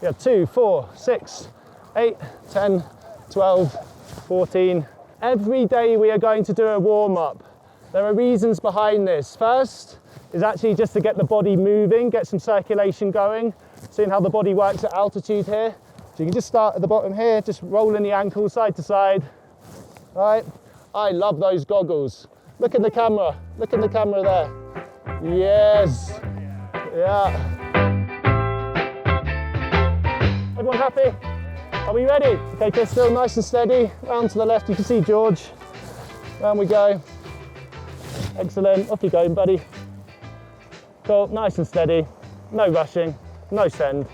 We have 2, 4, 6, 8, 10, 12, 14. Every day we are going to do a warm-up. There are reasons behind this. First is actually just to get the body moving, get some circulation going, seeing how the body works at altitude here. So you can just start at the bottom here, just rolling the ankles side to side. Right? I love those goggles. Look at the camera. Look at the camera there. Yes. Yeah. Everyone happy? Are we ready? Okay, Chris, still nice and steady. Round to the left, you can see George. Round we go. Excellent, off you go, buddy. Cool, nice and steady. No rushing, no send.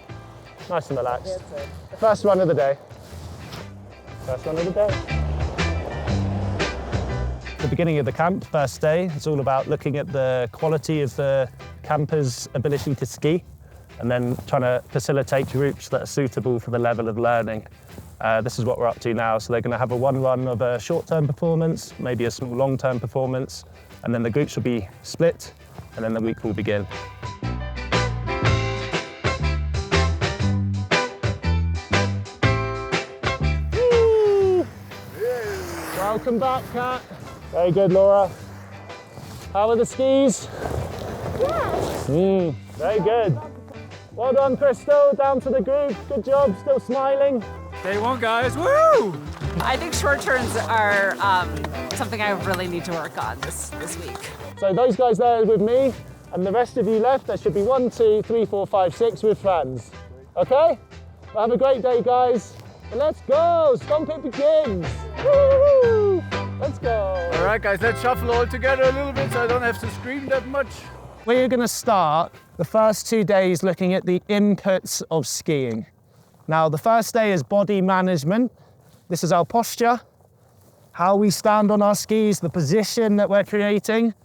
Nice and relaxed. First run of the day. First run of the day. The beginning of the camp, first day, it's all about looking at the quality of the campers' ability to ski, and then trying to facilitate groups that are suitable for the level of learning. This is what we're up to now. So they're going to have one run of a short-term performance, maybe a small long-term performance, and then the groups will be split, and then the week will begin. Woo! Welcome back, Kat. Very good, Laura. How are the skis? Yeah. Very good. Well done, Crystal. Down to the group. Good job. Still smiling. Day one, guys. Woo! I think short turns are something I really need to work on this week. So those guys there with me, and the rest of you left, there should be 1, 2, 3, 4, 5, 6 with Franz. Okay? Well, have a great day, guys. And let's go. Stomp it begins. Woo! Let's go. All right, guys, let's shuffle all together a little bit so I don't have to scream that much. We're going to start the first 2 days looking at the inputs of skiing. Now, the first day is body management. This is our posture, how we stand on our skis, the position that we're creating.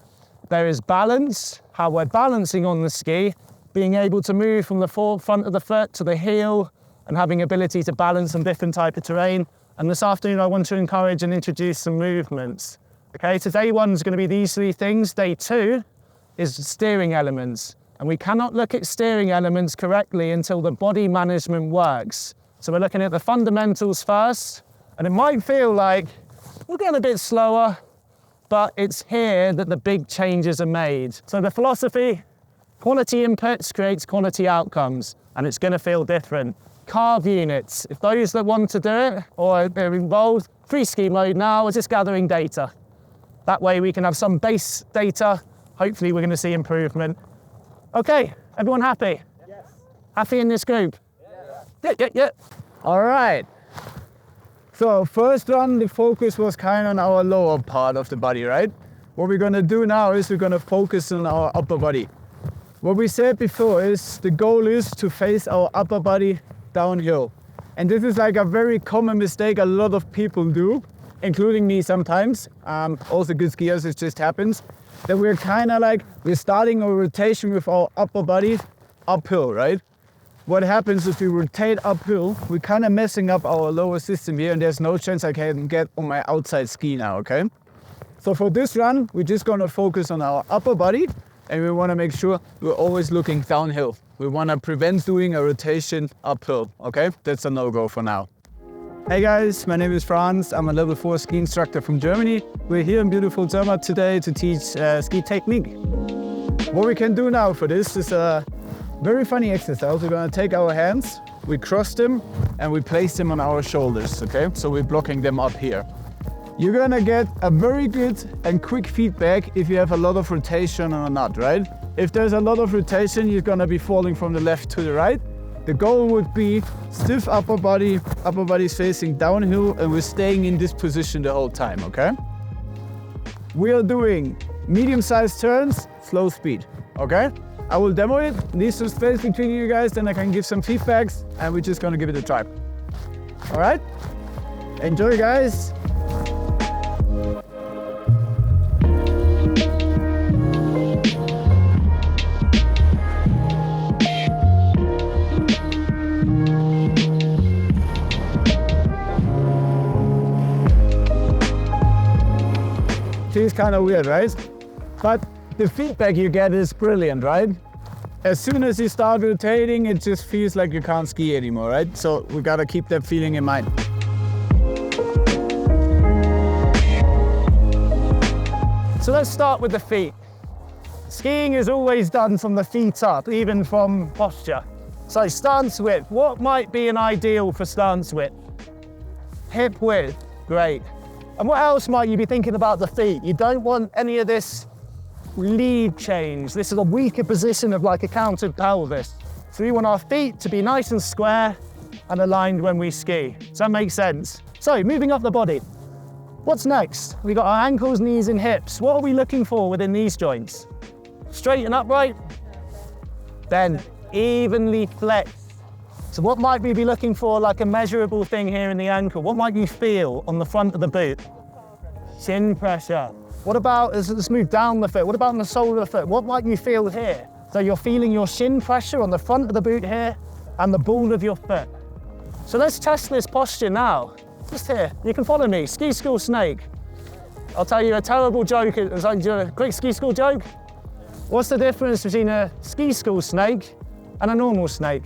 There is balance, how we're balancing on the ski, being able to move from the front of the foot to the heel, and having ability to balance on different type of terrain. And this afternoon, I want to encourage and introduce some movements. Okay, so day 1 is going to be these 3 things. Day 2 is steering elements. And we cannot look at steering elements correctly until the body management works. So we're looking at the fundamentals first, and it might feel like we're going a bit slower, but it's here that the big changes are made. So the philosophy, quality inputs creates quality outcomes, and it's going to feel different. Carve units, if those that want to do it or are involved, free ski mode now, we're just gathering data. That way we can have some base data. Hopefully we're going to see improvement. Okay, everyone happy? Yes. Happy in this group? Yeah. All right. So first run, the focus was kind of on our lower part of the body, right? What we're going to do now is we're going to focus on our upper body. What we said before is the goal is to face our upper body downhill. And this is like a very common mistake a lot of people do, including me sometimes. Also good skiers, it just happens. That we're kind of like, we're starting a rotation with our upper body uphill, right? What happens if we rotate uphill, we're kind of messing up our lower system here, and there's no chance I can get on my outside ski now, okay? So for this run, we're just gonna focus on our upper body, and we wanna make sure we're always looking downhill. We wanna prevent doing a rotation uphill, okay? That's a no-go for now. Hey guys, my name is Franz. I'm a level 4 ski instructor from Germany. We're here in beautiful Zermatt today to teach ski technique. What we can do now for this is a very funny exercise. We're gonna take our hands, we cross them, and we place them on our shoulders, okay? So we're blocking them up here. You're gonna get a very good and quick feedback if you have a lot of rotation or not, right? If there's a lot of rotation, you're gonna be falling from the left to the right. The goal would be stiff upper body is facing downhill, and we're staying in this position the whole time, okay? We are doing medium-sized turns, slow speed, okay? I will demo it, leave some space between you guys, then I can give some feedbacks, and we're just gonna give it a try. All right? Enjoy, guys. Feels kind of weird, right? But the feedback you get is brilliant, right? as soon as you start rotating, it just feels like you can't ski anymore, right? So we gotta keep that feeling in mind. So let's start with the feet. Skiing is always done from the feet up, even from posture. So stance width, what might be an ideal for stance width? Hip width, great. And what else might you be thinking about the feet? You don't want any of this lead change. This is a weaker position of like a counted pelvis. So we want our feet to be nice and square and aligned when we ski. Does that make sense? So moving up the body. What's next? We got our ankles, knees and hips. What are we looking for within these joints? Straight and upright, then evenly flexed. So what might we be looking for, like a measurable thing here in the ankle? What might you feel on the front of the boot? Shin pressure. What about, let's move down the foot. What about on the sole of the foot? What might you feel here? So you're feeling your shin pressure on the front of the boot here and the ball of your foot. So let's test this posture now. Just here, you can follow me, ski school snake. I'll tell you a terrible joke, a quick ski school joke. What's the difference between a ski school snake and a normal snake?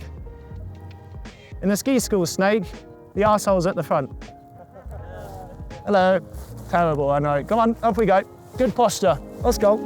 In a ski school snake, the arsehole's at the front. Hello. Terrible, I know. Come on, off we go. Good posture. Let's go.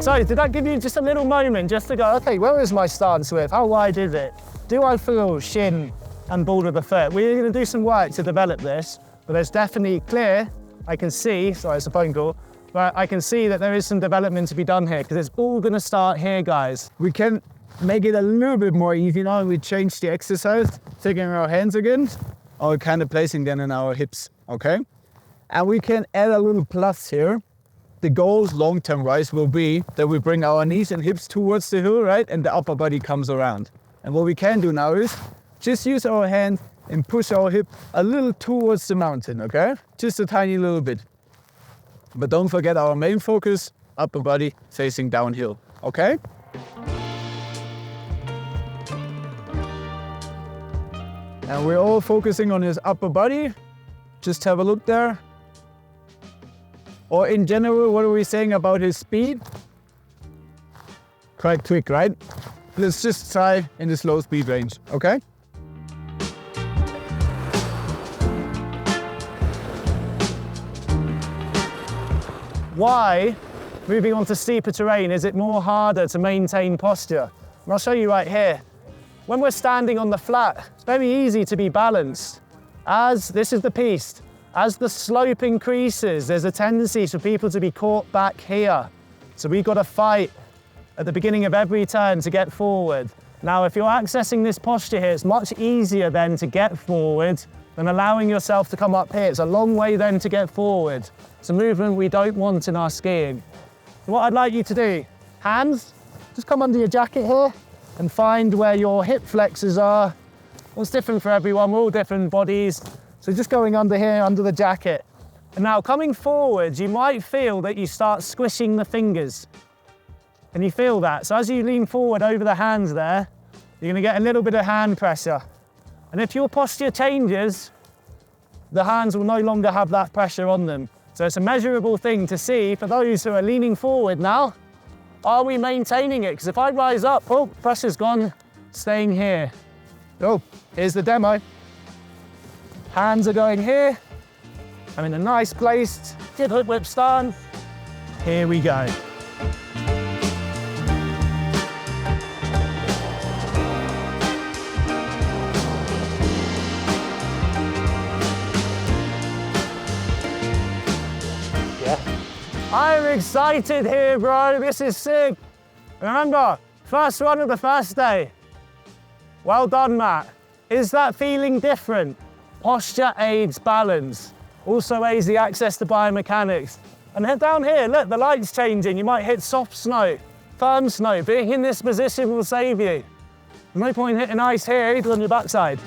So, did that give you just a little moment just to go, okay, where is my stance width? How wide is it? Do I feel shin and ball of the foot? We're going to do some work to develop this, but there's definitely clear, I can see, sorry, it's a phone call, but I can see that there is some development to be done here because it's all going to start here, guys. We can make it a little bit more easy now. We change the exercise, taking our hands again, or kind of placing them in our hips, okay? And we can add a little plus here. The goal long-term wise will be that we bring our knees and hips towards the hill, right? And the upper body comes around. And what we can do now is just use our hand and push our hip a little towards the mountain, okay? Just a tiny little bit. But don't forget our main focus, upper body facing downhill, okay? And we're all focusing on his upper body. Just have a look there. Or in general, what are we saying about his speed? Quite quick, right? Let's just try in the slow speed range, okay? Why, moving on to steeper terrain, is it more harder to maintain posture? And I'll show you right here. When we're standing on the flat, it's very easy to be balanced. This is the piste, as the slope increases, there's a tendency for people to be caught back here. So we've got to fight at the beginning of every turn to get forward. Now, if you're accessing this posture here, it's much easier then to get forward than allowing yourself to come up here. It's a long way then to get forward. It's a movement we don't want in our skiing. So what I'd like you to do, hands, just come under your jacket here and find where your hip flexors are. Well, it's different for everyone, we're all different bodies. So just going under here, under the jacket. And now coming forward, you might feel that you start squishing the fingers. Can you feel that? So as you lean forward over the hands there, you're gonna get a little bit of hand pressure. And if your posture changes, the hands will no longer have that pressure on them. So it's a measurable thing to see for those who are leaning forward now. Are we maintaining it? Because if I rise up, oh, pressure's gone, staying here. Oh, here's the demo. Hands are going here. I'm in a nice place. Good hook whip stance. Here we go. I'm excited here, bro. This is sick. Remember, first run of the first day. Well done, Matt. Is that feeling different? Posture aids balance. Also aids the access to biomechanics. And head down here, look, the light's changing. You might hit soft snow, firm snow. Being in this position will save you. No point hitting ice here, either on your backside.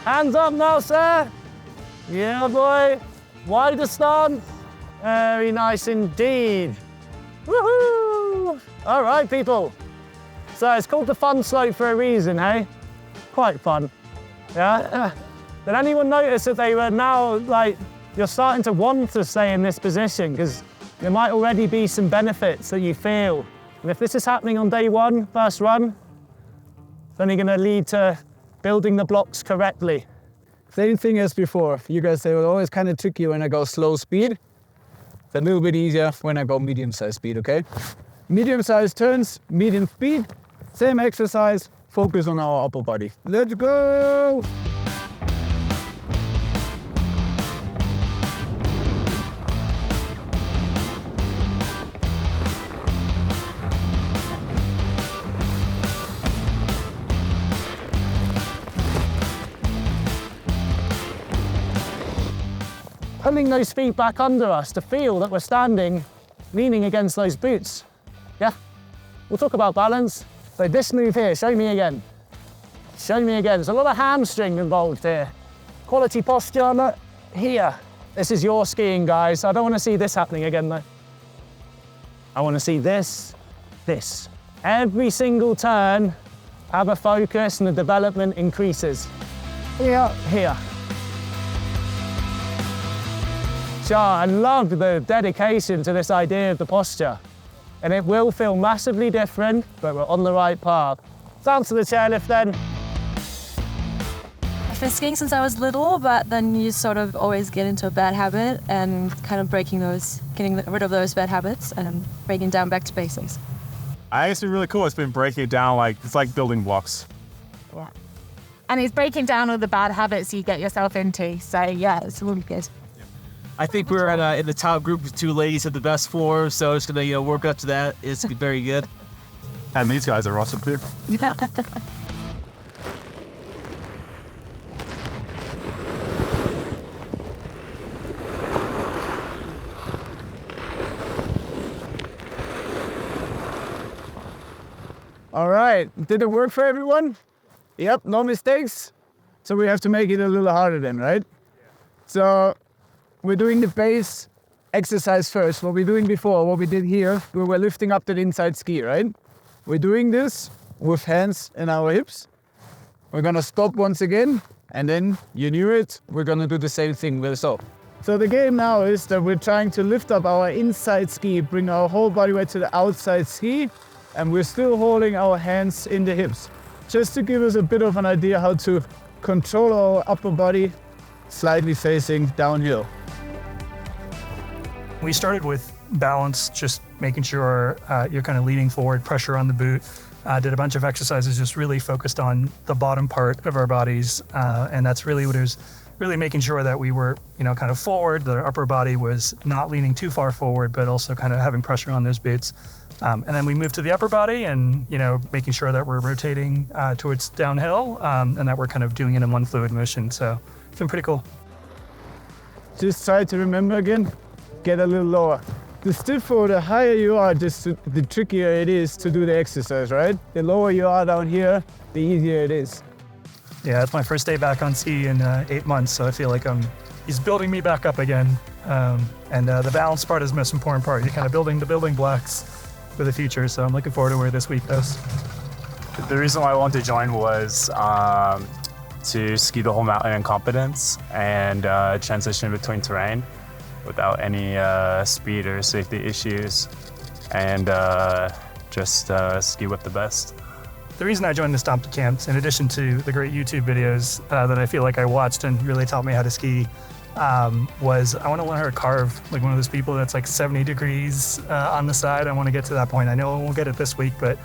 Hands up now, sir. Yeah, boy. Wider stance. Very nice indeed. Woohoo! All right, people. So it's called the fun slope for a reason, hey? Quite fun. Yeah? Did anyone notice that they were now, like, you're starting to want to stay in this position because there might already be some benefits that you feel. And if this is happening on day one, first run, it's only going to lead to building the blocks correctly. Same thing as before. You guys say, well, always kind of tricky when I go slow speed. It's a little bit easier when I go medium-sized speed, okay? Medium-sized turns, medium speed, same exercise, focus on our upper body. Let's go! Pulling those feet back under us to feel that we're standing, leaning against those boots. Yeah? We'll talk about balance. So this move here, show me again. Show me again. There's a lot of hamstring involved here. Quality posture, look, here. This is your skiing, guys. I don't want to see this happening again, though. I want to see this, this. Every single turn, have a focus and the development increases. Here, here. I love the dedication to this idea of the posture. And it will feel massively different, but we're on the right path. Down to the chairlift then. I've been skiing since I was little, but then you sort of always get into a bad habit and kind of getting rid of those bad habits and breaking down back to basics. I think it's been really cool. It's been breaking it down it's like building blocks. Yeah. And it's breaking down all the bad habits you get yourself into. So yeah, it's really good. I think we're in the top group with two ladies at the best form, so it's gonna work up to that. It's very good. And these guys are awesome too. All right, did it work for everyone? Yep, no mistakes. So we have to make it a little harder then, right? So we're doing the base exercise first. What we're doing before, what we did here, we were lifting up that inside ski, right? We're doing this with hands in our hips. We're gonna stop once again, and then, you knew it, we're gonna do the same thing with us up. So the game now is that we're trying to lift up our inside ski, bring our whole body weight to the outside ski, and we're still holding our hands in the hips. Just to give us a bit of an idea how to control our upper body, slightly facing downhill. We started with balance, just making sure you're kind of leaning forward, pressure on the boot. Did a bunch of exercises just really focused on the bottom part of our bodies. And that's really what it was, really making sure that we were, kind of forward, that our upper body was not leaning too far forward, but also kind of having pressure on those boots. And then we moved to the upper body and, making sure that we're rotating towards downhill and that we're kind of doing it in one fluid motion. So it's been pretty cool. Just try to remember again, get a little lower. The stiffer, the higher you are, just the trickier it is to do the exercise, right? The lower you are down here, the easier it is. Yeah, it's my first day back on ski in 8 months, so I feel like he's building me back up again. And the balance part is the most important part. You're kind of building the building blocks for the future, so I'm looking forward to where this week goes. The reason why I wanted to join was to ski the whole mountain in confidence and transition between terrain without any speed or safety issues, and just ski with the best. The reason I joined the Stomp camps, in addition to the great YouTube videos that I feel like I watched and really taught me how to ski, was I want to learn how to carve like one of those people that's like 70 degrees on the side. I want to get to that point. I know I won't get it this week, but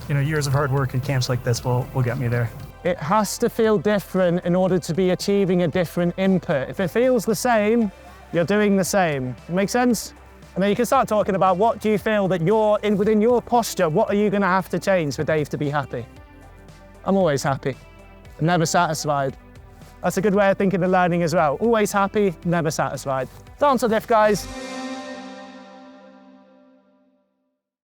years of hard work and camps like this will get me there. It has to feel different in order to be achieving a different input. If it feels the same, you're doing the same. Make sense? And then you can start talking about what do you feel that within your posture, what are you going to have to change for Dave to be happy? I'm always happy, never satisfied. That's a good way of thinking and learning as well. Always happy, never satisfied. Down to lift, guys.